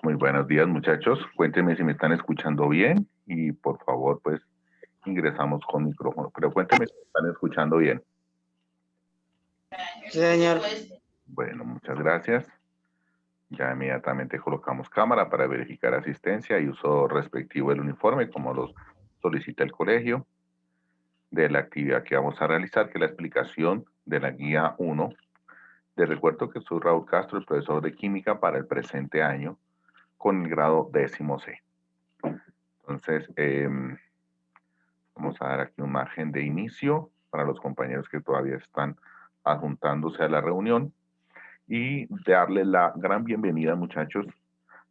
Muy buenos días, muchachos. Cuéntenme si me están escuchando bien y por favor, pues ingresamos con micrófono. Pero cuéntenme si me están escuchando bien. Sí, señor. Bueno, muchas gracias. Ya inmediatamente colocamos cámara para verificar asistencia y uso respectivo del uniforme, como los solicita el colegio, de la actividad que vamos a realizar, que es la explicación de la guía 1. Les recuerdo que soy Raúl Castro, el profesor de química para el presente año, con el grado 10C. Entonces, vamos a dar aquí un margen de inicio para los compañeros que todavía están adjuntándose a la reunión y darles la gran bienvenida, muchachos,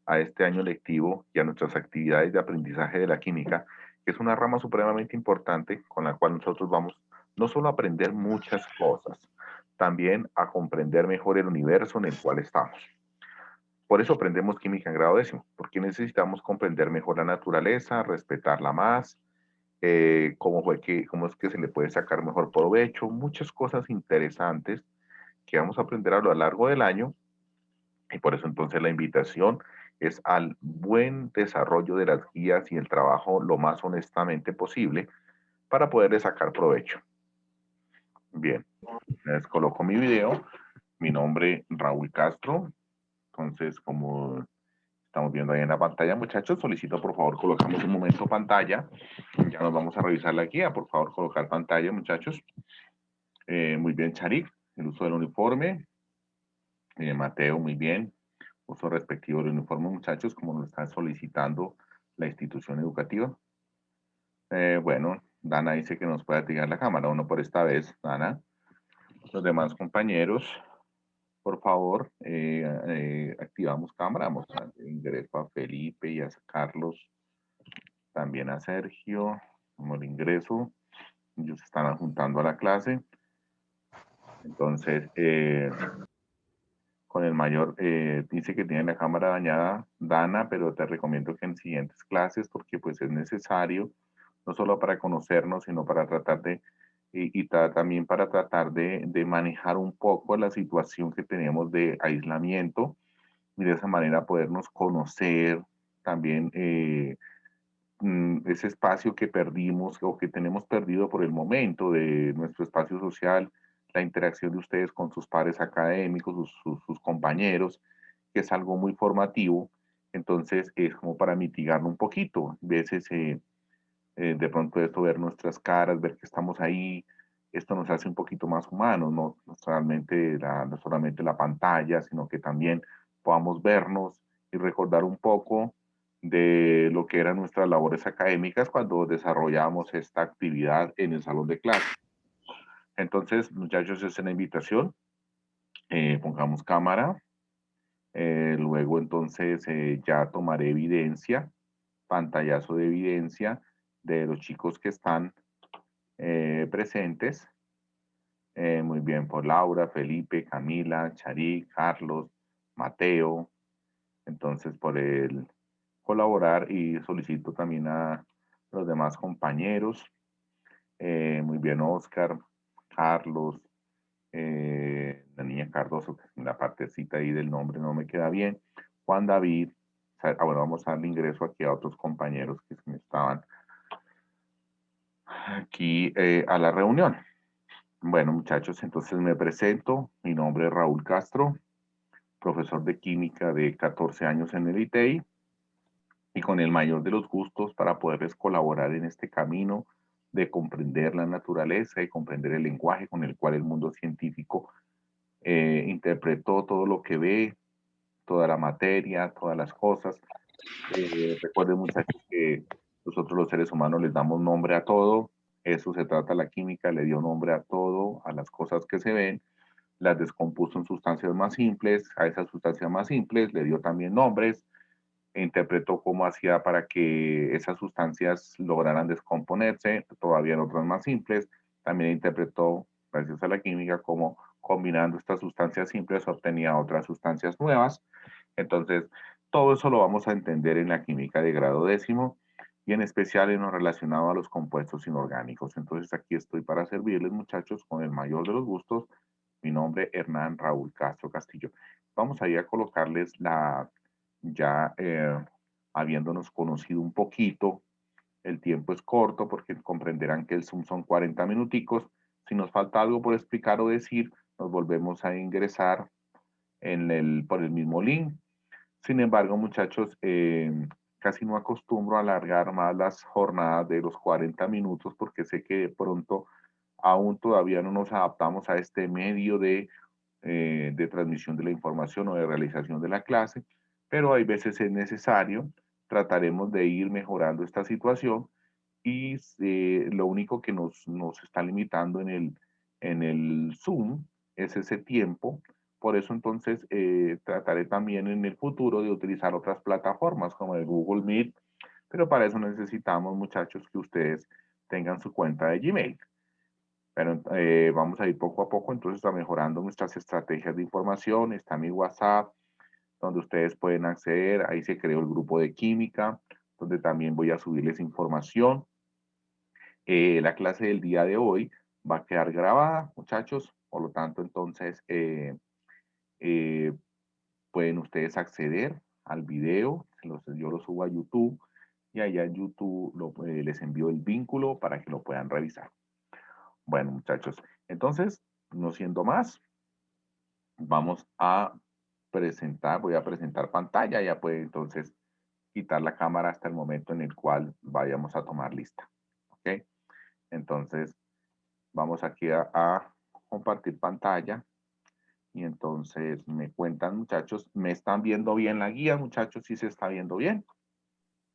a este año lectivo y a nuestras actividades de aprendizaje de la química, que es una rama supremamente importante con la cual nosotros vamos no solo a aprender muchas cosas, también a comprender mejor el universo en el cual estamos. Por eso aprendemos química en grado 10, porque necesitamos comprender mejor la naturaleza, respetarla más, cómo es que se le puede sacar mejor provecho, muchas cosas interesantes que vamos a aprender a lo largo del año, y por eso entonces la invitación es al buen desarrollo de las guías y el trabajo lo más honestamente posible para poderle sacar provecho. Bien, les coloco mi video, mi nombre Raúl Castro, entonces como estamos viendo ahí en la pantalla, muchachos, solicito por favor colocamos un momento pantalla. Ya nos vamos a revisar la guía. Por favor, colocar pantalla, muchachos. Muy bien, Charik, el uso del uniforme. Mateo, muy bien. Uso respectivo del uniforme, muchachos, como nos están solicitando la institución educativa. Bueno, Dana dice que nos puede activar la cámara. Uno por esta vez, Dana. Los demás compañeros, por favor, activamos cámara. Vamos a ingreso a Felipe y a Carlos. También a Sergio. Como el ingreso. Ellos están adjuntando a la clase. Entonces, con el mayor, dice que tiene la cámara dañada, Dana, pero te recomiendo que en siguientes clases, porque pues es necesario, no solo para conocernos, sino para tratar de, también para tratar de manejar un poco la situación que tenemos de aislamiento y de esa manera podernos conocer también ese espacio que perdimos o que tenemos perdido por el momento de nuestro espacio social, la interacción de ustedes con sus pares académicos, sus compañeros, que es algo muy formativo. Entonces es como para mitigarlo un poquito. A veces de pronto esto, ver nuestras caras, ver que estamos ahí, esto nos hace un poquito más humanos, no solamente la pantalla, sino que también podamos vernos y recordar un poco de lo que eran nuestras labores académicas cuando desarrollamos esta actividad en el salón de clase. Entonces, muchachos, esa es la invitación. Pongamos cámara. Luego, entonces, ya tomaré evidencia, pantallazo de evidencia de los chicos que están presentes. Muy bien, por Laura, Felipe, Camila, Charí, Carlos, Mateo. Entonces, por el colaborar y solicito también a los demás compañeros. Muy bien, Oscar, Carlos, la niña Cardoso, que en la partecita ahí del nombre no me queda bien. Juan David. Bueno, vamos a darle ingreso aquí a otros compañeros que se me estaban aquí a la reunión. Bueno, muchachos, entonces me presento. Mi nombre es Raúl Castro, profesor de química de 14 años en el ITEI y con el mayor de los gustos para poderles colaborar en este camino de comprender la naturaleza y comprender el lenguaje con el cual el mundo científico interpretó todo lo que ve, toda la materia, todas las cosas. Recuerden, muchachos, que nosotros los seres humanos les damos nombre a todo. Eso se trata la química, le dio nombre a todo, a las cosas que se ven, las descompuso en sustancias más simples, a esas sustancias más simples le dio también nombres, e interpretó cómo hacía para que esas sustancias lograran descomponerse, todavía en otras más simples, también interpretó, gracias a la química, cómo combinando estas sustancias simples obtenía otras sustancias nuevas. Entonces, todo eso lo vamos a entender en la química de grado 10 y en especial en lo relacionado a los compuestos inorgánicos. Entonces, aquí estoy para servirles, muchachos, con el mayor de los gustos. Mi nombre es Hernán Raúl Castro Castillo. Vamos a ir a colocarles ya habiéndonos conocido un poquito, el tiempo es corto porque comprenderán que el Zoom son 40 minuticos. Si nos falta algo por explicar o decir, nos volvemos a ingresar por el mismo link. Sin embargo, muchachos, casi no acostumbro a alargar más las jornadas de los 40 minutos porque sé que de pronto aún todavía no nos adaptamos a este medio de transmisión de la información o de realización de la clase, pero hay veces es necesario. Trataremos de ir mejorando esta situación y lo único que nos está limitando en el Zoom es ese tiempo. Por eso entonces trataré también en el futuro de utilizar otras plataformas como el Google Meet, pero para eso necesitamos, muchachos, que ustedes tengan su cuenta de Gmail. Pero vamos a ir poco a poco, entonces, está mejorando nuestras estrategias de información. Está mi WhatsApp, donde ustedes pueden acceder. Ahí se creó el grupo de química, donde también voy a subirles información. La clase del día de hoy va a quedar grabada, muchachos. Por lo tanto, entonces, eh, pueden ustedes acceder al video. Yo lo subo a YouTube y allá en YouTube les envío el vínculo para que lo puedan revisar. Bueno, muchachos, entonces, no siendo más, vamos a voy a presentar pantalla, ya puede entonces quitar la cámara hasta el momento en el cual vayamos a tomar lista. ¿Ok? Entonces, vamos aquí a compartir pantalla y entonces me cuentan, muchachos, ¿me están viendo bien la guía, muchachos? ¿Sí se está viendo bien?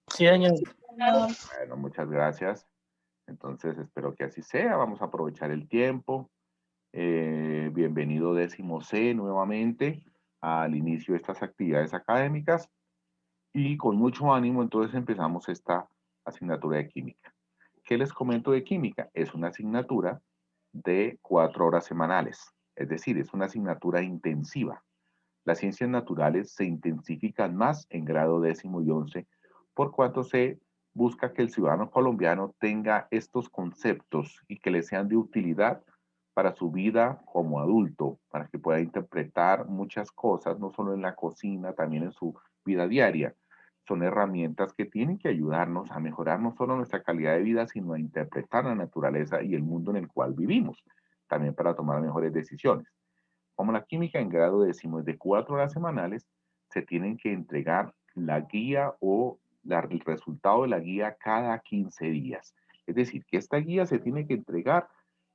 Sí, señor. Bueno, muchas gracias. Entonces, espero que así sea. Vamos a aprovechar el tiempo. Bienvenido décimo C nuevamente al inicio de estas actividades académicas y con mucho ánimo entonces empezamos esta asignatura de química. ¿Qué les comento de química? Es una asignatura de 4 horas semanales, es decir, es una asignatura intensiva. Las ciencias naturales se intensifican más en grado décimo y 11 por cuanto se busca que el ciudadano colombiano tenga estos conceptos y que le sean de utilidad para su vida como adulto, para que pueda interpretar muchas cosas, no solo en la cocina, también en su vida diaria. Son herramientas que tienen que ayudarnos a mejorar no solo nuestra calidad de vida, sino a interpretar la naturaleza y el mundo en el cual vivimos, también para tomar mejores decisiones. Como la química en grado décimo es de 4 horas semanales, se tienen que entregar la guía o el resultado de la guía cada 15 días. Es decir, que esta guía se tiene que entregar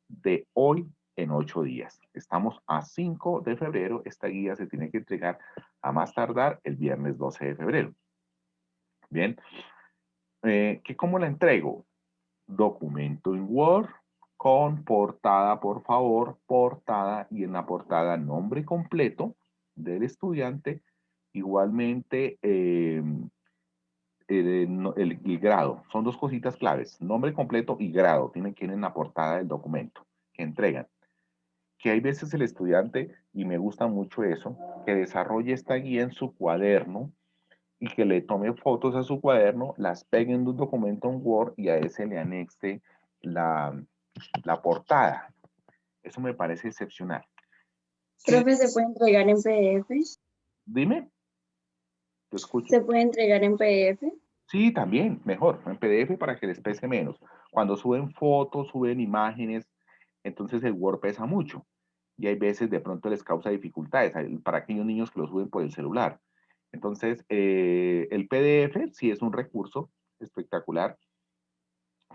de hoy en 8 días. Estamos a 5 de febrero, esta guía se tiene que entregar a más tardar el viernes 12 de febrero. Bien, ¿cómo la entrego? Documento en Word con portada, por favor, portada y en la portada nombre completo del estudiante, igualmente el grado. Son dos cositas claves, nombre completo y grado, tienen que ir en la portada del documento que entregan. Que hay veces el estudiante, y me gusta mucho eso, que desarrolle esta guía en su cuaderno y que le tome fotos a su cuaderno, las pegue en un documento en Word y a ese le anexe la, la portada. Eso me parece excepcional. Profe, ¿se puede entregar en PDF? Dime, te escucho. ¿Se puede entregar en PDF? Sí, también, mejor, en PDF para que les pese menos. Cuando suben fotos, suben imágenes, entonces el Word pesa mucho. Y hay veces de pronto les causa dificultades para aquellos niños que lo suben por el celular. Entonces, el PDF sí es un recurso espectacular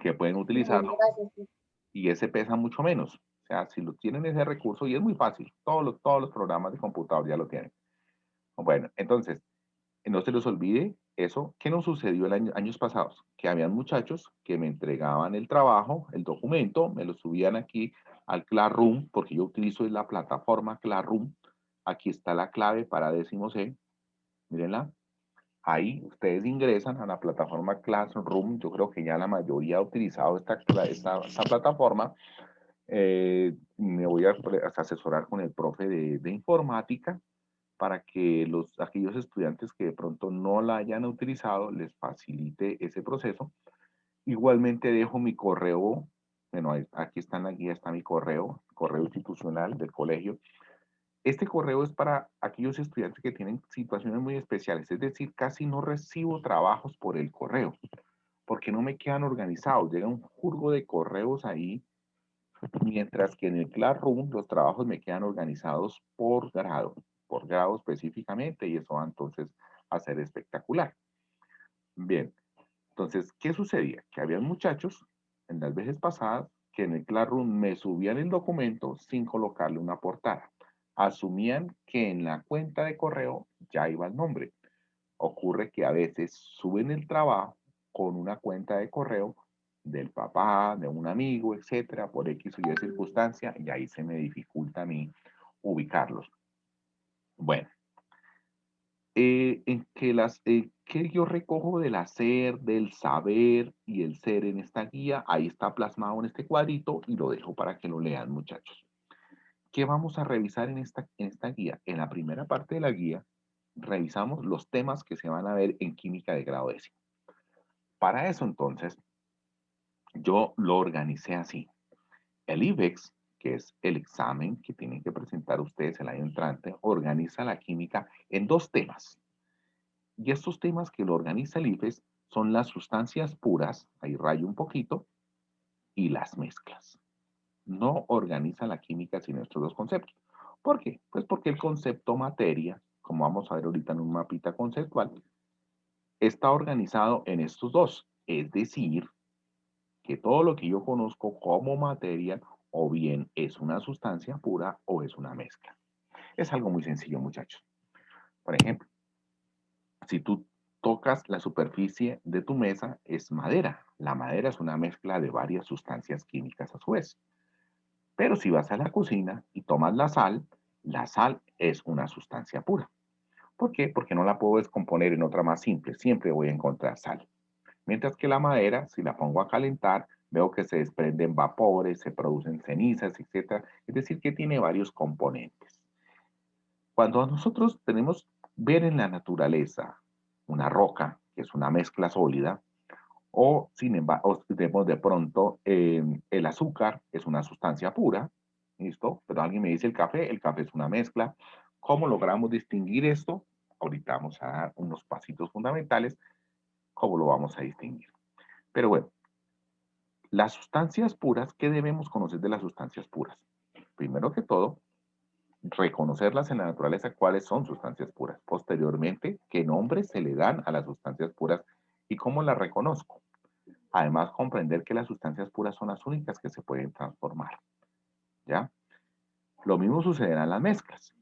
que pueden Bueno, utilizarlo gracias. y ese pesa mucho menos. O sea, si lo tienen ese recurso, y es muy fácil, todos los programas de computador ya lo tienen. Bueno, entonces, no se les olvide eso. ¿Qué nos sucedió años pasados? Que habían muchachos que me entregaban el trabajo, el documento, me lo subían aquí al Classroom, porque yo utilizo la plataforma Classroom. Aquí está la clave para décimo C. Mírenla. Ahí ustedes ingresan a la plataforma Classroom. Yo creo que ya la mayoría ha utilizado esta plataforma. Me voy a asesorar con el profe de informática para que aquellos estudiantes que de pronto no la hayan utilizado les facilite ese proceso. Igualmente dejo mi correo, bueno, aquí está en la guía, está mi correo institucional del colegio, Este correo es para aquellos estudiantes que tienen situaciones muy especiales, es decir, casi no recibo trabajos por el correo, porque no me quedan organizados. Llega un jurgo de correos ahí, mientras que en el Classroom los trabajos me quedan organizados por grado específicamente, y eso va entonces a ser espectacular. Bien, entonces, ¿qué sucedía? Que había muchachos en las veces pasadas que en el Classroom me subían el documento sin colocarle una portada. Asumían que en la cuenta de correo ya iba el nombre. Ocurre que a veces suben el trabajo con una cuenta de correo del papá, de un amigo, etcétera, por X o Y circunstancia, y ahí se me dificulta a mí ubicarlos. Bueno, que yo recojo del hacer, del saber y el ser en esta guía, ahí está plasmado en este cuadrito y lo dejo para que lo lean, muchachos. ¿Qué vamos a revisar en esta guía? En la primera parte de la guía, revisamos los temas que se van a ver en química de grado décimo. Para eso, entonces, yo lo organicé así. El IBEX, que es el examen que tienen que presentar ustedes el año entrante, organiza la química en dos temas. Y estos temas que lo organiza el IFES son las sustancias puras, ahí rayo un poquito, y las mezclas. No organiza la química sin estos dos conceptos. ¿Por qué? Pues porque el concepto materia, como vamos a ver ahorita en un mapita conceptual, está organizado en estos dos. Es decir, que todo lo que yo conozco como materia o bien es una sustancia pura o es una mezcla. Es algo muy sencillo, muchachos. Por ejemplo, si tú tocas la superficie de tu mesa, es madera. La madera es una mezcla de varias sustancias químicas a su vez. Pero si vas a la cocina y tomas la sal es una sustancia pura. ¿Por qué? Porque no la puedo descomponer en otra más simple. Siempre voy a encontrar sal. Mientras que la madera, si la pongo a calentar, veo que se desprenden vapores, se producen cenizas, etc. Es decir, que tiene varios componentes. Cuando nosotros tenemos ver en la naturaleza una roca, que es una mezcla sólida, o sin embargo, tenemos de pronto el azúcar, es una sustancia pura, ¿listo? Pero alguien me dice el café es una mezcla. ¿Cómo logramos distinguir esto? Ahorita vamos a dar unos pasitos fundamentales, ¿cómo lo vamos a distinguir? Pero bueno, las sustancias puras, ¿qué debemos conocer de las sustancias puras? Primero que todo, reconocerlas en la naturaleza cuáles son sustancias puras. Posteriormente, qué nombres se le dan a las sustancias puras y cómo las reconozco. Además, comprender que las sustancias puras son las únicas que se pueden transformar. ¿Ya? Lo mismo sucederá en las mezclas.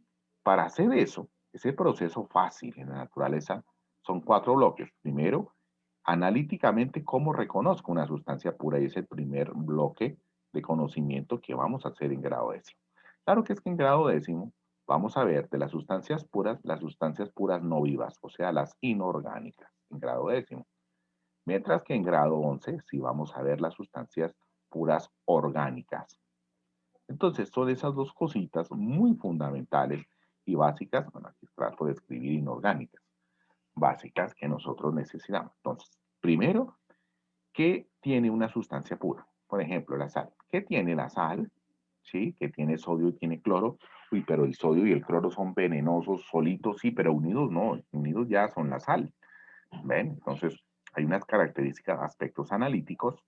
Para hacer eso, ese proceso fácil en la naturaleza, son 4 bloques. Primero, analíticamente, ¿cómo reconozco una sustancia pura? Y es el primer bloque de conocimiento que vamos a hacer en grado décimo. Claro que es que en grado décimo vamos a ver de las sustancias puras no vivas, o sea, las inorgánicas, en grado décimo. Mientras que en grado 11 sí vamos a ver las sustancias puras orgánicas. Entonces, son esas dos cositas muy fundamentales y básicas, bueno, aquí trato de escribir inorgánicas, básicas que nosotros necesitamos. Entonces, primero, ¿qué tiene una sustancia pura? Por ejemplo, la sal. ¿Qué tiene la sal? ¿Sí? Que tiene sodio y tiene cloro. Uy, pero el sodio y el cloro son venenosos solitos, sí, pero unidos no, unidos ya son la sal. ¿Ven? Entonces, hay unas características, aspectos analíticos.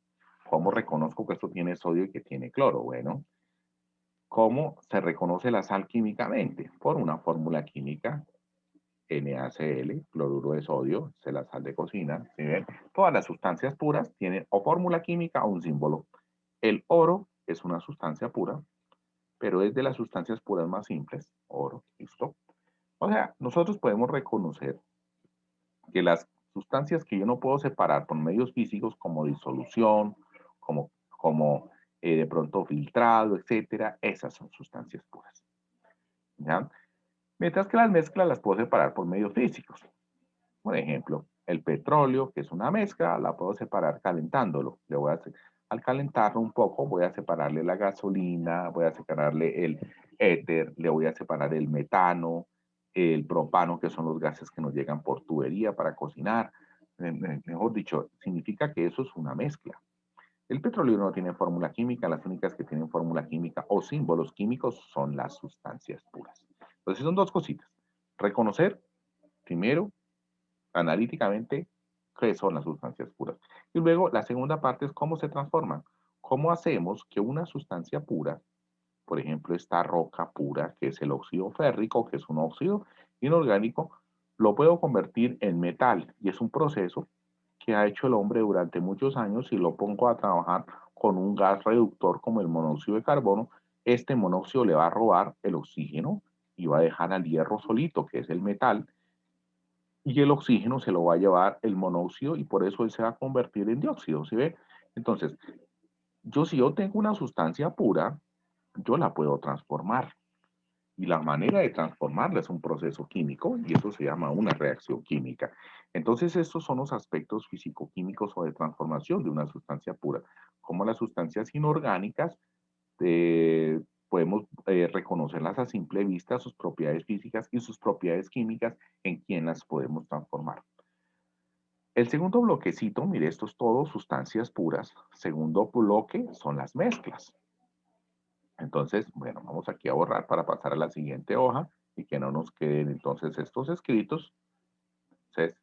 ¿Cómo reconozco que esto tiene sodio y que tiene cloro? Bueno, ¿cómo se reconoce la sal químicamente? Por una fórmula química, NaCl, cloruro de sodio, es la sal de cocina. ¿Sí ven? Todas las sustancias puras tienen o fórmula química o un símbolo. El oro es una sustancia pura, pero es de las sustancias puras más simples. Oro, listo. O sea, nosotros podemos reconocer que las sustancias que yo no puedo separar por medios físicos como disolución, como de pronto filtrado, etcétera, esas son sustancias puras. ¿Ya? Mientras que las mezclas las puedo separar por medios físicos. Por ejemplo, el petróleo, que es una mezcla, la puedo separar calentándolo. Al calentarlo un poco, voy a separarle la gasolina, voy a separarle el éter, le voy a separar el metano, el propano, que son los gases que nos llegan por tubería para cocinar. Mejor dicho, significa que eso es una mezcla. El petróleo no tiene fórmula química, las únicas que tienen fórmula química o símbolos químicos son las sustancias puras. Entonces son dos cositas. Reconocer, primero, analíticamente, qué son las sustancias puras. Y luego la segunda parte es cómo se transforman. ¿Cómo hacemos que una sustancia pura, por ejemplo, esta roca pura, que es el óxido férrico, que es un óxido inorgánico, lo puedo convertir en metal? Y es un proceso que ha hecho el hombre durante muchos años y lo pongo a trabajar con un gas reductor como el monóxido de carbono. Este monóxido le va a robar el oxígeno y va a dejar al hierro solito, que es el metal, y el oxígeno se lo va a llevar el monóxido y por eso él se va a convertir en dióxido, ¿sí ve? Entonces, si yo tengo una sustancia pura, yo la puedo transformar. Y la manera de transformarla es un proceso químico y eso se llama una reacción química. Entonces, estos son los aspectos físico-químicos o de transformación de una sustancia pura. Como las sustancias inorgánicas, podemos reconocerlas a simple vista, sus propiedades físicas y sus propiedades químicas, en quien las podemos transformar. El segundo bloquecito, mire, esto es todo sustancias puras. Segundo bloque son las mezclas. Entonces, bueno, vamos aquí a borrar para pasar a la siguiente hoja y que no nos queden entonces estos escritos. Entonces,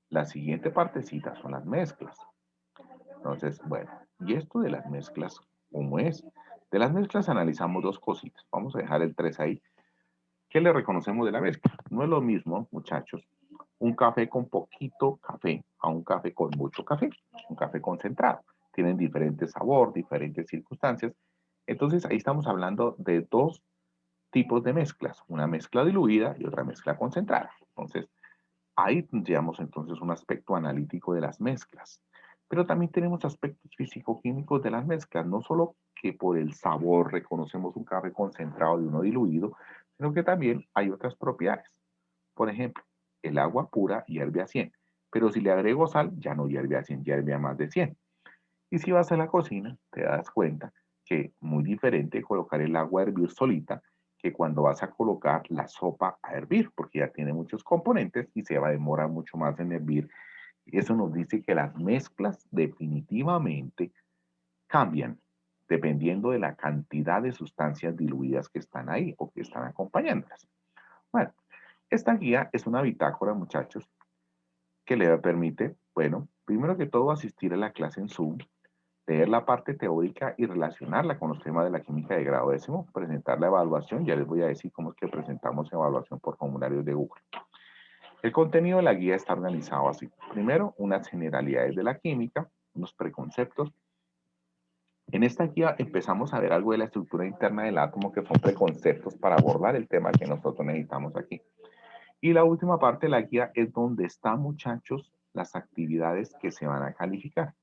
la siguiente partecita son las mezclas. Entonces, bueno, y esto de las mezclas, ¿cómo es? De las mezclas analizamos dos cositas. Vamos a dejar el 3 ahí. ¿Qué le reconocemos de la mezcla? No es lo mismo, muchachos, un café con poquito café a un café con mucho café, un café concentrado. Tienen diferente sabor, diferentes circunstancias. Entonces, ahí estamos hablando de dos tipos de mezclas, una mezcla diluida y otra mezcla concentrada. Entonces, ahí tendríamos entonces un aspecto analítico de las mezclas. Pero también tenemos aspectos físico-químicos de las mezclas, no solo que por el sabor reconocemos un café concentrado de uno diluido, sino que también hay otras propiedades. Por ejemplo, el agua pura hierve a 100, pero si le agrego sal, ya no hierve a 100, hierve a más de 100. Y si vas a la cocina, te das cuenta que muy diferente colocar el agua a hervir solita que cuando vas a colocar la sopa a hervir, porque ya tiene muchos componentes y se va a demorar mucho más en hervir. Y eso nos dice que las mezclas definitivamente cambian dependiendo de la cantidad de sustancias diluidas que están ahí o que están acompañándolas. Bueno, esta guía es una bitácora, muchachos, que le permite, bueno, primero que todo asistir a la clase en Zoom, leer la parte teórica y relacionarla con los temas de la química de grado décimo, presentar la evaluación, ya les voy a decir cómo es que presentamos evaluación por formularios de Google. El contenido de la guía está organizado así. Primero, unas generalidades de la química, unos preconceptos. En esta guía empezamos a ver algo de la estructura interna del átomo, que son preconceptos para abordar el tema que nosotros necesitamos aquí. Y la última parte de la guía es donde están, muchachos, las actividades que se van a calificar.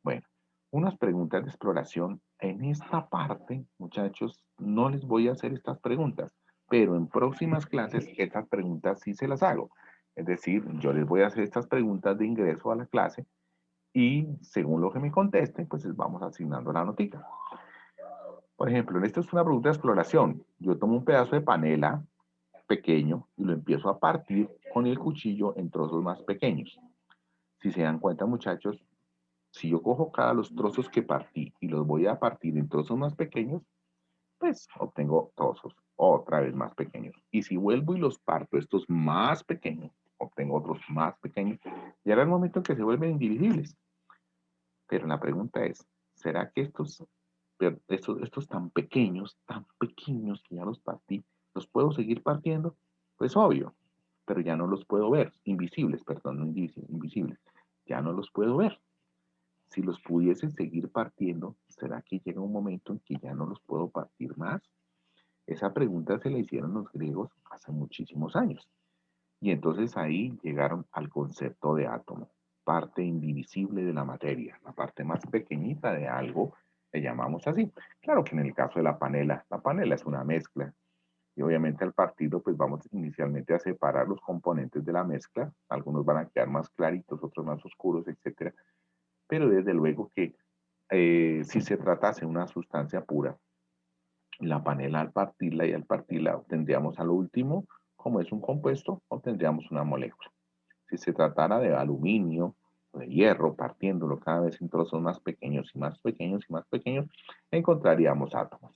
Bueno, unas preguntas de exploración. En esta parte, muchachos, no les voy a hacer estas preguntas, pero en próximas clases estas preguntas sí se las hago. Es decir, yo les voy a hacer estas preguntas de ingreso a la clase y según lo que me contesten, pues les vamos asignando la notica. Por ejemplo, en esta es una pregunta de exploración. Yo tomo un pedazo de panela pequeño y lo empiezo a partir con el cuchillo en trozos más pequeños. Si se dan cuenta, muchachos, si yo cojo cada los trozos que partí y los voy a partir en trozos más pequeños, pues obtengo trozos otra vez más pequeños. Y si vuelvo y los parto estos más pequeños, obtengo otros más pequeños. Y ahora el momento en que se vuelven indivisibles. Pero la pregunta es, ¿será que estos tan pequeños que ya los partí, los puedo seguir partiendo? Pues obvio, pero ya no los puedo ver, invisibles, perdón, no invisibles, ya no los puedo ver. Si los pudiese seguir partiendo, ¿será que llega un momento en que ya no los puedo partir más? Esa pregunta se la hicieron los griegos hace muchísimos años. Y entonces ahí llegaron al concepto de átomo, parte indivisible de la materia, la parte más pequeñita de algo, le llamamos así. Claro que en el caso de la panela es una mezcla. Y obviamente al partido pues vamos inicialmente a separar los componentes de la mezcla. Algunos van a quedar más claritos, otros más oscuros, etcétera. Pero desde luego que si se tratase de una sustancia pura, la panela al partirla obtendríamos a lo último, como es un compuesto, obtendríamos una molécula. Si se tratara de aluminio o de hierro, partiéndolo cada vez en trozos más pequeños y más pequeños y más pequeños, encontraríamos átomos.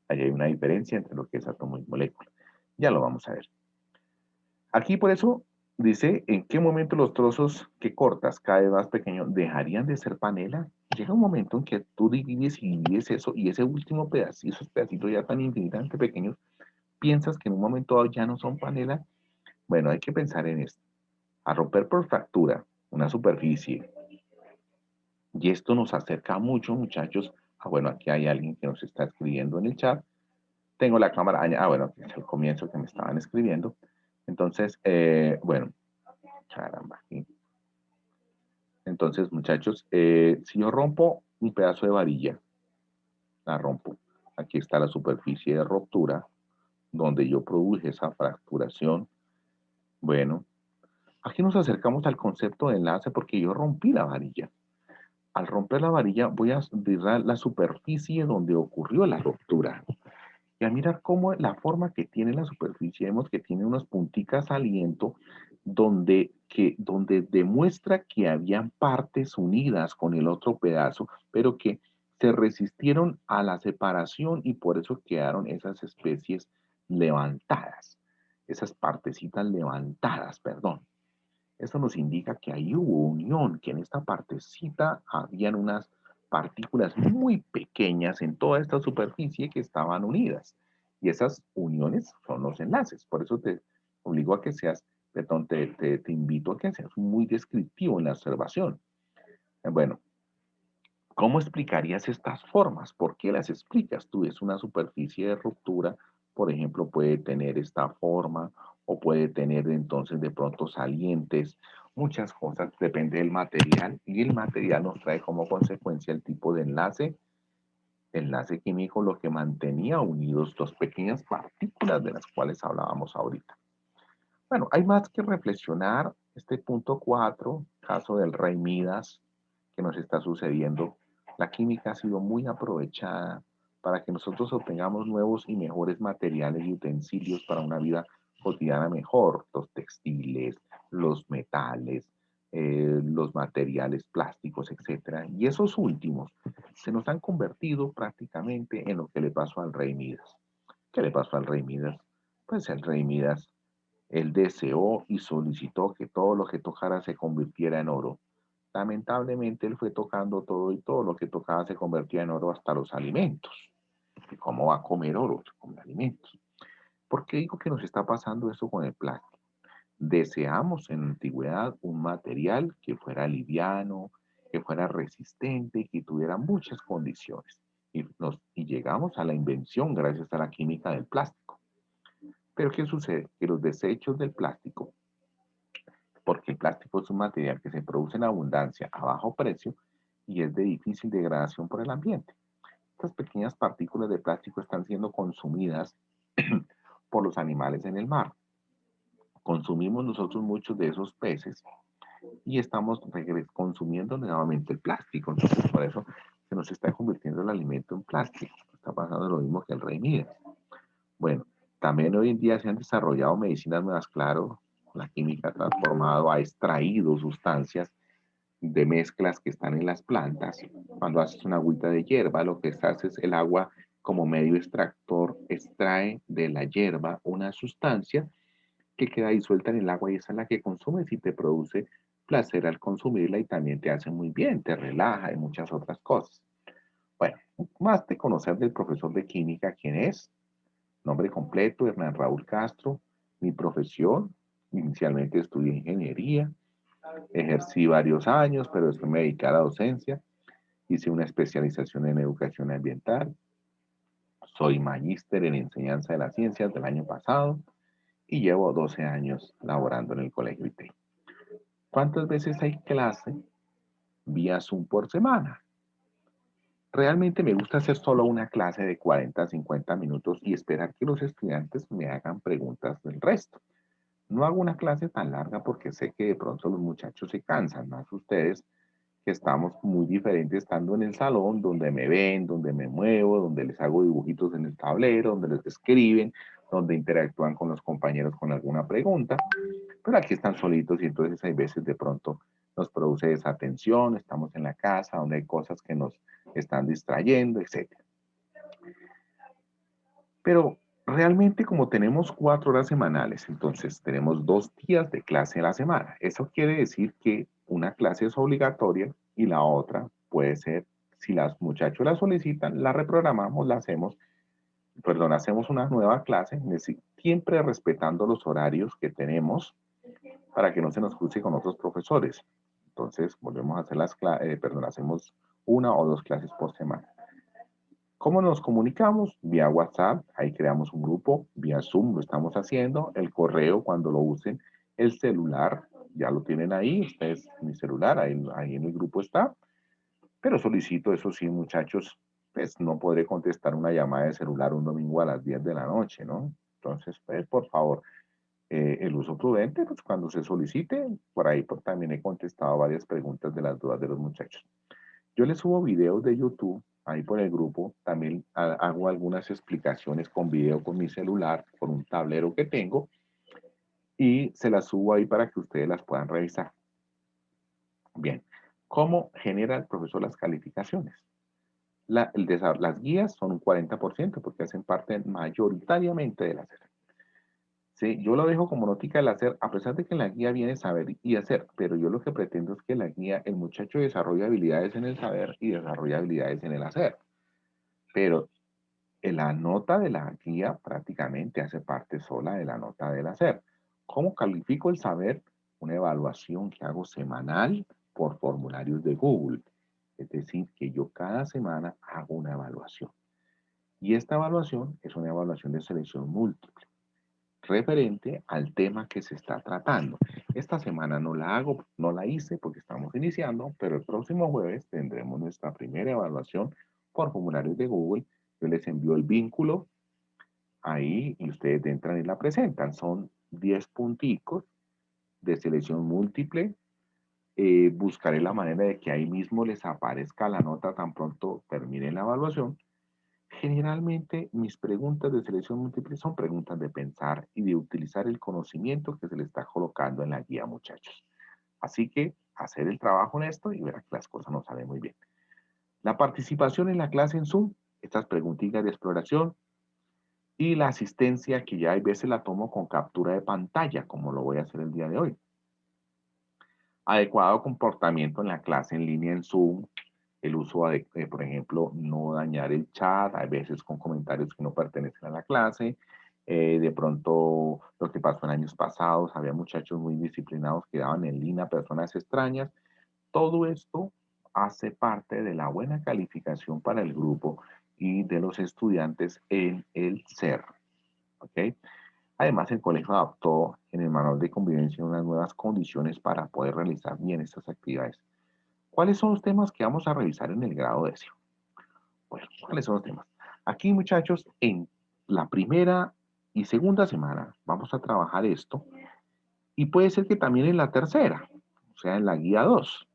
Ahí hay una diferencia entre lo que es átomo y molécula. Ya lo vamos a ver. Aquí por eso dice, ¿en qué momento los trozos que cortas cada vez más pequeños dejarían de ser panela? Llega un momento en que tú divides y divides eso y ese último pedazo, esos pedacitos ya tan infinitamente pequeños, piensas que en un momento dado ya no son panela. Bueno, hay que pensar en esto. A romper por fractura una superficie, y esto nos acerca mucho, muchachos. Bueno, aquí hay alguien que nos está escribiendo en el chat. Tengo la cámara, bueno, es el comienzo que me estaban escribiendo. Entonces, bueno, caramba. Entonces, muchachos, si yo rompo un pedazo de varilla, la rompo. Aquí está la superficie de ruptura, donde yo produje esa fracturación. Bueno, aquí nos acercamos al concepto de enlace porque yo rompí la varilla. Al romper la varilla voy a mirar la superficie donde ocurrió la ruptura. Y a mirar cómo la forma que tiene la superficie, vemos que tiene unas punticas aliento donde demuestra que habían partes unidas con el otro pedazo, pero que se resistieron a la separación y por eso quedaron esas especies levantadas, esas partecitas levantadas, perdón. Eso nos indica que ahí hubo unión, que en esta partecita habían unas partículas muy pequeñas en toda esta superficie que estaban unidas. Y esas uniones son los enlaces. Por eso te obligo a que seas, perdón, te invito a que seas muy descriptivo en la observación. Bueno, ¿cómo explicarías estas formas? ¿Por qué las explicas tú? Es una superficie de ruptura, por ejemplo, puede tener esta forma o puede tener entonces de pronto salientes, muchas cosas, depende del material y el material nos trae como consecuencia el tipo de enlace químico, lo que mantenía unidos dos pequeñas partículas de las cuales hablábamos ahorita. Bueno, hay más que reflexionar. Este punto 4, caso del rey Midas, que nos está sucediendo. La química ha sido muy aprovechada para que nosotros obtengamos nuevos y mejores materiales y utensilios para una vida cotidiana mejor. Los textiles, los metales, los materiales plásticos, etcétera. Y esos últimos se nos han convertido prácticamente en lo que le pasó al rey Midas. ¿Qué le pasó al rey Midas? Pues el rey Midas él deseó y solicitó que todo lo que tocara se convirtiera en oro. Lamentablemente él fue tocando todo y todo lo que tocaba se convertía en oro hasta los alimentos. ¿Y cómo va a comer oro? Se come alimentos. ¿Por qué digo que nos está pasando eso con el plástico? Deseamos en la antigüedad un material que fuera liviano, que fuera resistente, que tuviera muchas condiciones. Y llegamos a la invención gracias a la química del plástico. Pero ¿qué sucede? Que los desechos del plástico, porque el plástico es un material que se produce en abundancia a bajo precio y es de difícil degradación por el ambiente. Estas pequeñas partículas de plástico están siendo consumidas por los animales en el mar. Consumimos nosotros muchos de esos peces y estamos consumiendo nuevamente el plástico. Entonces, por eso se nos está convirtiendo el alimento en plástico. Está pasando lo mismo que el rey Midas. Bueno, también hoy en día se han desarrollado medicinas nuevas, claro. La química ha transformado, ha extraído sustancias de mezclas que están en las plantas. Cuando haces una agüita de hierba, lo que haces es el agua como medio extractor, extrae de la hierba una sustancia que queda disuelta en el agua y esa es la que consumes y te produce placer al consumirla y también te hace muy bien, te relaja y muchas otras cosas. Bueno, más de conocer del profesor de química, ¿quién es? Nombre completo, Hernán Raúl Castro. Mi profesión, inicialmente estudié ingeniería, ejercí varios años, pero después me dediqué a la docencia. Hice una especialización en educación ambiental. Soy magíster en enseñanza de las ciencias del año pasado y llevo 12 años laborando en el colegio IT. ¿Cuántas veces hay clase vía Zoom por semana? Realmente me gusta hacer solo una clase de 40 a 50 minutos y esperar que los estudiantes me hagan preguntas del resto. No hago una clase tan larga porque sé que de pronto los muchachos se cansan, más ustedes que estamos muy diferentes estando en el salón, donde me ven, donde me muevo, donde les hago dibujitos en el tablero, donde les escriben, donde interactúan con los compañeros con alguna pregunta, pero aquí están solitos y entonces hay veces de pronto nos produce desatención, estamos en la casa donde hay cosas que nos están distrayendo, etc. Pero Realmente como tenemos 4 horas semanales, entonces tenemos 2 días de clase a la semana. Eso quiere decir que una clase es obligatoria y la otra puede ser, si los muchachos la solicitan, la reprogramamos, la hacemos, perdón, hacemos una nueva clase, siempre respetando los horarios que tenemos para que no se nos cruce con otros profesores. Entonces volvemos a hacer hacemos 1 o 2 clases por semana. ¿Cómo nos comunicamos? Vía WhatsApp, ahí creamos un grupo, vía Zoom lo estamos haciendo, el correo cuando lo usen, el celular, ya lo tienen ahí, ustedes, mi celular, ahí en el grupo está, pero solicito, eso sí, muchachos, pues no podré contestar una llamada de celular un domingo a las 10 de la noche, ¿no? Entonces, pues, por favor, el uso prudente, pues cuando se solicite, por ahí también he contestado varias preguntas de las dudas de los muchachos. Yo les subo videos de YouTube ahí por el grupo. También hago algunas explicaciones con video con mi celular, con un tablero que tengo, y se las subo ahí para que ustedes las puedan revisar. Bien, ¿cómo genera el profesor las calificaciones? Las guías son un 40% porque hacen parte mayoritariamente del hacer. Sí, yo lo dejo como notica del hacer, a pesar de que en la guía viene saber y hacer, pero yo lo que pretendo es que la guía, el muchacho desarrolle habilidades en el saber y desarrolle habilidades en el hacer. Pero la nota de la guía prácticamente hace parte sola de la nota del hacer. ¿Cómo califico el saber? Una evaluación que hago semanal por formularios de Google. Es decir, que yo cada semana hago una evaluación. Y esta evaluación es una evaluación de selección múltiple, referente al tema que se está tratando. Esta semana no la hago, no la hice porque estamos iniciando, pero el próximo jueves tendremos nuestra primera evaluación por formularios de Google. Yo les envío el vínculo ahí y ustedes entran y la presentan. Son 10 punticos de selección múltiple. Buscaré la manera de que ahí mismo les aparezca la nota tan pronto termine la evaluación. Generalmente mis preguntas de selección múltiple son preguntas de pensar y de utilizar el conocimiento que se le está colocando en la guía, muchachos. Así que hacer el trabajo en esto y verá que las cosas nos salen muy bien. La participación en la clase en Zoom, estas preguntitas de exploración y la asistencia que ya hay veces la tomo con captura de pantalla, como lo voy a hacer el día de hoy. Adecuado comportamiento en la clase en línea en Zoom, el uso de, por ejemplo, no dañar el chat, a veces con comentarios que no pertenecen a la clase. De pronto, lo que pasó en años pasados, había muchachos muy disciplinados que daban en línea personas extrañas. Todo esto hace parte de la buena calificación para el grupo y de los estudiantes en el ser. ¿Ok? Además, el colegio adaptó en el manual de convivencia unas nuevas condiciones para poder realizar bien estas actividades. ¿Cuáles son los temas que vamos a revisar en el grado décimo? Bueno, ¿cuáles son los temas? Aquí, muchachos, en la primera y segunda semana vamos a trabajar esto y puede ser que también en la tercera, o sea, en la guía 2.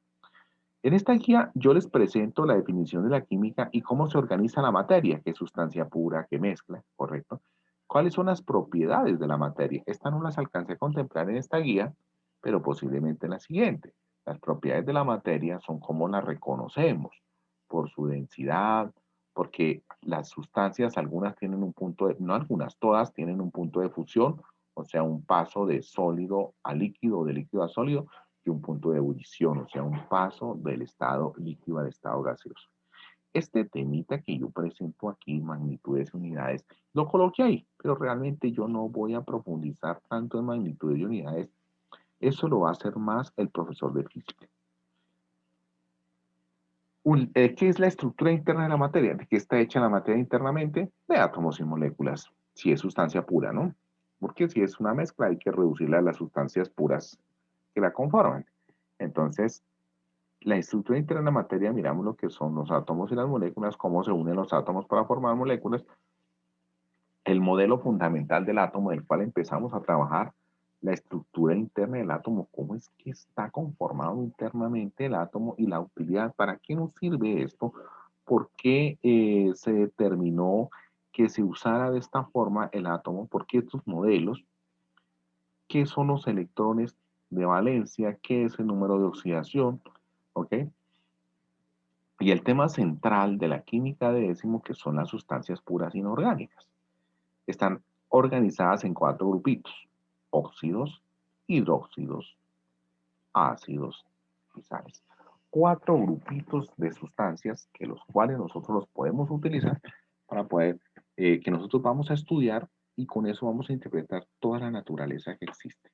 En esta guía yo les presento la definición de la química y cómo se organiza la materia, qué sustancia pura, qué mezcla, ¿correcto? ¿Cuáles son las propiedades de la materia? Esta no las alcancé a contemplar en esta guía, pero posiblemente en la siguiente. Las propiedades de la materia son cómo las reconocemos, por su densidad, porque las sustancias, algunas tienen un punto de, no algunas, todas tienen un punto de fusión, o sea, un paso de sólido a líquido, de líquido a sólido, y un punto de ebullición, o sea, un paso del estado líquido al estado gaseoso. Este temita que yo presento aquí, magnitudes y unidades, lo coloqué ahí, pero realmente yo no voy a profundizar tanto en magnitudes y unidades. Eso lo va a hacer más el profesor de física. ¿Qué es la estructura interna de la materia? ¿De qué está hecha la materia internamente? De átomos y moléculas, si es sustancia pura, ¿no? Porque si es una mezcla hay que reducirla a las sustancias puras que la conforman. Entonces, la estructura interna de la materia, miramos lo que son los átomos y las moléculas, cómo se unen los átomos para formar moléculas, el modelo fundamental del átomo del cual empezamos a trabajar, la estructura interna del átomo, cómo es que está conformado internamente el átomo y la utilidad, para qué nos sirve esto, por qué se determinó que se usara de esta forma el átomo, por qué estos modelos, qué son los electrones de valencia, qué es el número de oxidación, ¿ok? Y el tema central de la química de décimo, que son las sustancias puras inorgánicas. Están organizadas en 4 grupitos: óxidos, hidróxidos, ácidos y sales. 4 grupitos de sustancias que los cuales nosotros los podemos utilizar para poder, que nosotros vamos a estudiar y con eso vamos a interpretar toda la naturaleza que existe.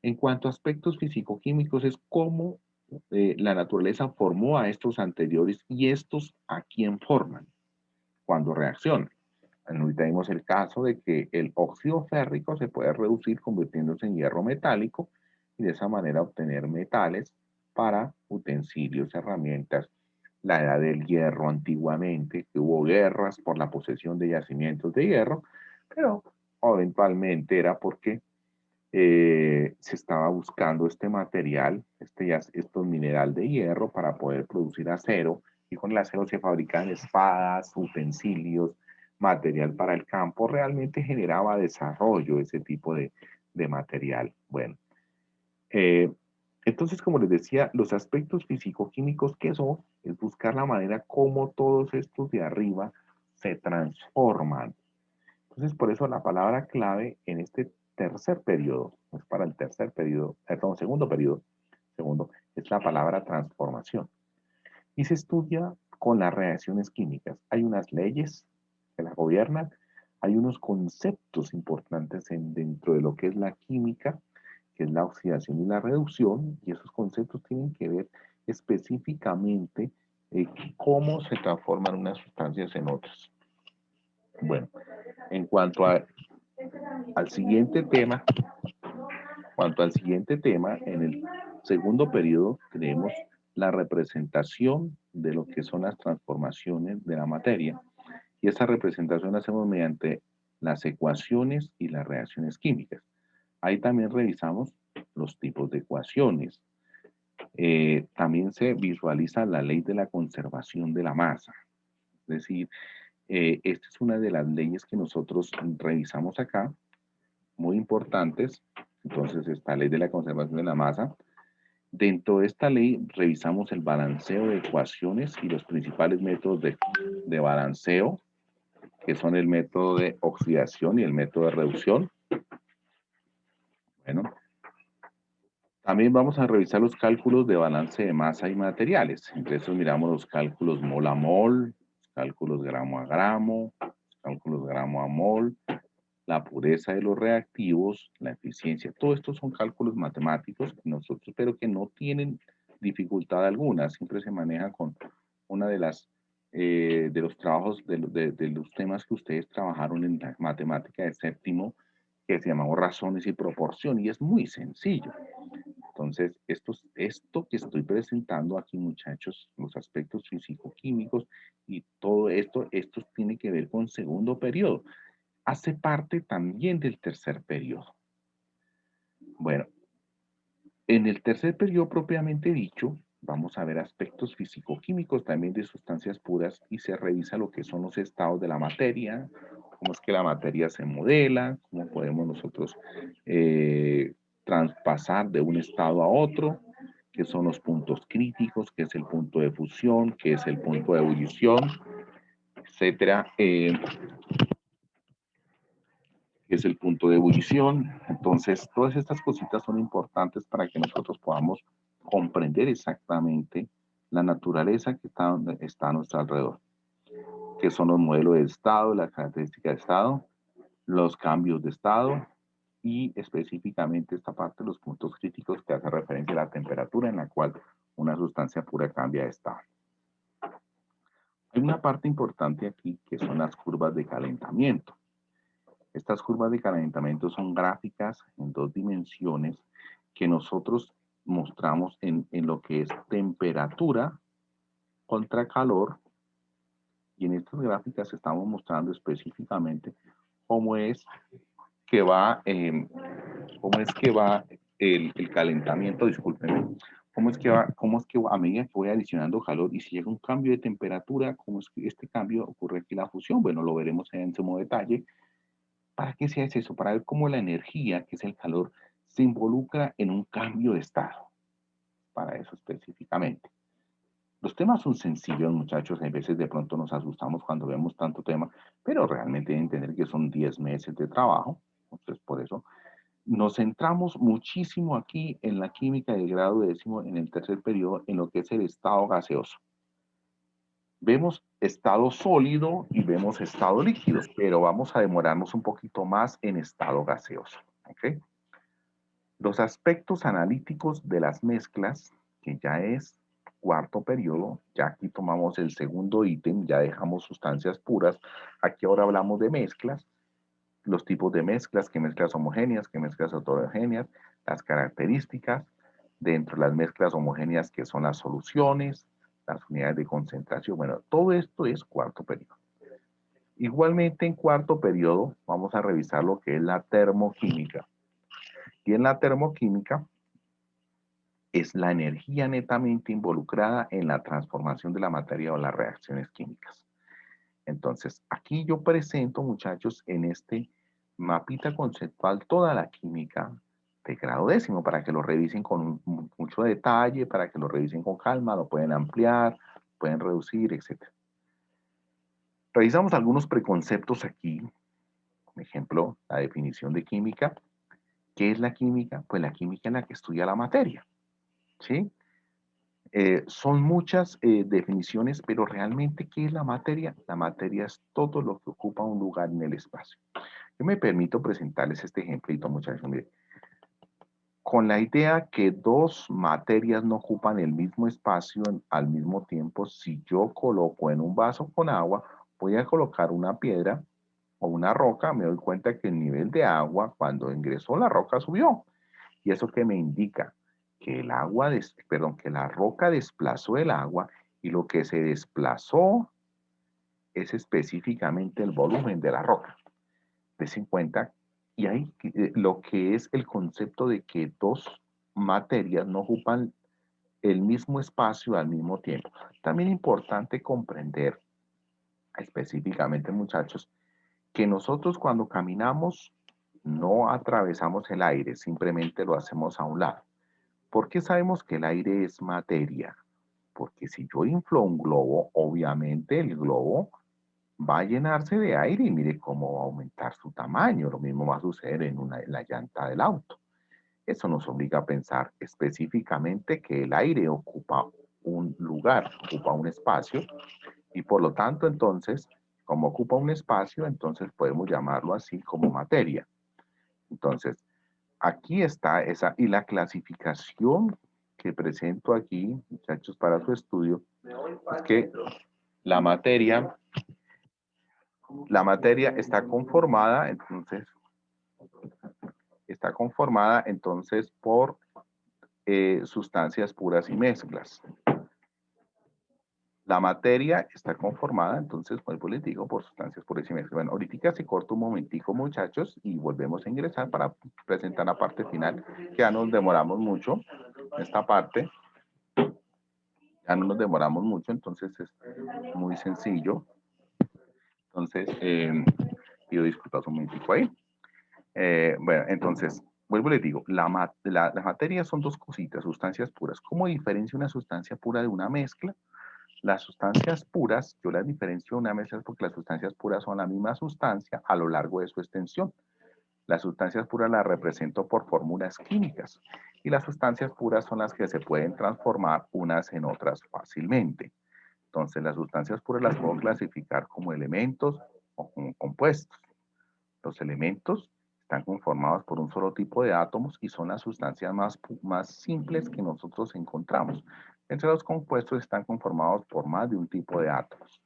En cuanto a aspectos físico-químicos, es cómo la naturaleza formó a estos anteriores y estos a quién forman cuando reaccionan. Ahorita vimos el caso de que el óxido férrico se puede reducir convirtiéndose en hierro metálico y de esa manera obtener metales para utensilios, herramientas. La edad del hierro antiguamente, que hubo guerras por la posesión de yacimientos de hierro, pero eventualmente era porque se estaba buscando este material, este mineral de hierro para poder producir acero, y con el acero se fabricaban espadas, utensilios, material para el campo. Realmente generaba desarrollo ese tipo de material. Bueno, eh, entonces, como les decía, los aspectos físico-químicos que son, es buscar la manera como todos estos de arriba se transforman. Entonces, por eso la palabra clave en este tercer periodo, es para el tercer periodo, perdón, segundo periodo, segundo, es la palabra transformación. Y se estudia con las reacciones químicas. Hay unas leyes que las gobiernan, hay unos conceptos importantes dentro de lo que es la química, que es la oxidación y la reducción, y esos conceptos tienen que ver específicamente cómo se transforman unas sustancias en otras. Bueno, en al siguiente tema, en el segundo periodo tenemos la representación de lo que son las transformaciones de la materia. Y esa representación la hacemos mediante las ecuaciones y las reacciones químicas. Ahí también revisamos los tipos de ecuaciones. También se visualiza la ley de la conservación de la masa. Es decir, esta es una de las leyes que nosotros revisamos acá, muy importantes. Entonces, esta ley de la conservación de la masa. Dentro de esta ley revisamos el balanceo de ecuaciones y los principales métodos de balanceo, que son el método de oxidación y el método de reducción. Bueno, también vamos a revisar los cálculos de balance de masa y materiales. Entre esos miramos los cálculos mol a mol, cálculos gramo a gramo, cálculos gramo a mol, la pureza de los reactivos, la eficiencia. Todos estos son cálculos matemáticos que nosotros, pero que no tienen dificultad alguna, siempre se maneja con una de los trabajos, de los temas que ustedes trabajaron en la matemática de séptimo, que se llamaba razones y proporción, y es muy sencillo. Entonces, esto que estoy presentando aquí, muchachos, los aspectos físico-químicos y todo esto tiene que ver con segundo periodo. Hace parte también del tercer periodo. Bueno, en el tercer periodo propiamente dicho, vamos a ver aspectos físico-químicos también de sustancias puras y se revisa lo que son los estados de la materia, cómo es que la materia se modela, cómo podemos nosotros traspasar de un estado a otro, qué son los puntos críticos, qué es el punto de fusión, qué es el punto de ebullición, etcétera. Es el punto de ebullición. Entonces, todas estas cositas son importantes para que nosotros podamos comprender exactamente la naturaleza que está a nuestro alrededor, que son los modelos de estado, las características de estado, los cambios de estado y específicamente esta parte de los puntos críticos que hace referencia a la temperatura en la cual una sustancia pura cambia de estado. Hay una parte importante aquí que son las curvas de calentamiento. Estas curvas de calentamiento son gráficas en 2 dimensiones que nosotros mostramos en lo que es temperatura contra calor, y en estas gráficas estamos mostrando específicamente cómo es que va, el calentamiento, discúlpenme, cómo es que a medida que voy adicionando calor y si llega un cambio de temperatura, cómo es que este cambio ocurre aquí la fusión. Bueno, lo veremos en sumo detalle. ¿Para qué se hace eso? Para ver cómo la energía, que es el calor, se involucra en un cambio de estado. Para eso específicamente. Los temas son sencillos, muchachos. A veces de pronto nos asustamos cuando vemos tanto tema, pero realmente deben entender que son 10 meses de trabajo. Entonces, por eso nos centramos muchísimo aquí en la química del grado décimo, en el tercer periodo, en lo que es el estado gaseoso. Vemos estado sólido y vemos estado líquido, pero vamos a demorarnos un poquito más en estado gaseoso. ¿Ok? Los aspectos analíticos de las mezclas, que ya es cuarto periodo, ya aquí tomamos el segundo ítem, ya dejamos sustancias puras, aquí ahora hablamos de mezclas, los tipos de mezclas, qué mezclas homogéneas, qué mezclas heterogéneas, las características, dentro de las mezclas homogéneas que son las soluciones, las unidades de concentración, bueno, todo esto es cuarto periodo. Igualmente en cuarto periodo vamos a revisar lo que es la termoquímica. Y en la termoquímica es la energía netamente involucrada en la transformación de la materia o las reacciones químicas. Entonces, aquí yo presento, muchachos, en este mapita conceptual toda la química de grado décimo para que lo revisen con mucho detalle, para que lo revisen con calma, lo pueden ampliar, pueden reducir, etc. Revisamos algunos preconceptos aquí. Por ejemplo, la definición de química. ¿Qué es la química? Pues la química es la que estudia la materia, ¿sí? Son muchas definiciones, pero realmente, ¿qué es la materia? La materia es todo lo que ocupa un lugar en el espacio. Yo me permito presentarles este ejemplito, muchachos. Mire, con la idea que dos materias no ocupan el mismo espacio al mismo tiempo, si yo coloco en un vaso con agua, voy a colocar una piedra o una roca, me doy cuenta que el nivel de agua cuando ingresó la roca subió. ¿Y eso qué me indica? Que el agua, que la roca desplazó el agua y lo que se desplazó es específicamente el volumen de la roca. Des en cuenta, y hay lo que es el concepto de que dos materias no ocupan el mismo espacio al mismo tiempo. También es importante comprender específicamente, muchachos, que nosotros cuando caminamos no atravesamos el aire, simplemente lo hacemos a un lado. ¿Por qué sabemos que el aire es materia? Porque si yo inflo un globo, obviamente el globo va a llenarse de aire y mire cómo va a aumentar su tamaño. Lo mismo va a suceder en la llanta del auto. Eso nos obliga a pensar específicamente que el aire ocupa un lugar, ocupa un espacio y por lo tanto entonces, como ocupa un espacio, entonces podemos llamarlo así como materia. Entonces, aquí está esa, y la clasificación que presento aquí, muchachos, para su estudio, es que la materia está conformada, entonces, por sustancias puras y mezclas. La materia está conformada, entonces, pues les digo, por sustancias puras y mezclas. Bueno, ahorita se corta un momentico, muchachos, y volvemos a ingresar para presentar la parte final, que ya nos demoramos mucho en esta parte. Ya no nos demoramos mucho, entonces es muy sencillo. Entonces, pido disculpas un momentico ahí. Bueno, entonces, vuelvo y les digo, la materia son dos cositas, sustancias puras. ¿Cómo diferencia una sustancia pura de una mezcla? Las sustancias puras, yo las diferencio de una mezcla porque las sustancias puras son la misma sustancia a lo largo de su extensión. Las sustancias puras las represento por fórmulas químicas y las sustancias puras son las que se pueden transformar unas en otras fácilmente. Entonces, las sustancias puras las puedo clasificar como elementos o como compuestos. Los elementos están conformados por un solo tipo de átomos y son las sustancias más simples que nosotros encontramos. Entre los compuestos están conformados por más de un tipo de átomos.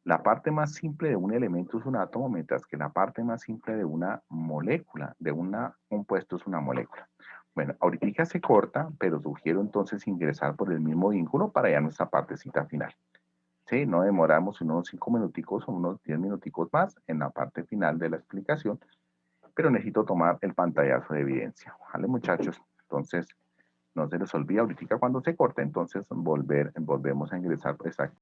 La parte más simple de un elemento es un átomo, mientras que la parte más simple de una molécula, de un compuesto, es una molécula. Bueno, ahorita se corta, pero sugiero entonces ingresar por el mismo vínculo para ya nuestra partecita final. Sí, no demoramos unos 5 minuticos o unos 10 minuticos más en la parte final de la explicación, pero necesito tomar el pantallazo de evidencia. ¿Vale, muchachos? Entonces, no se les olvide ahorita cuando se corte, entonces volvemos a ingresar exactamente.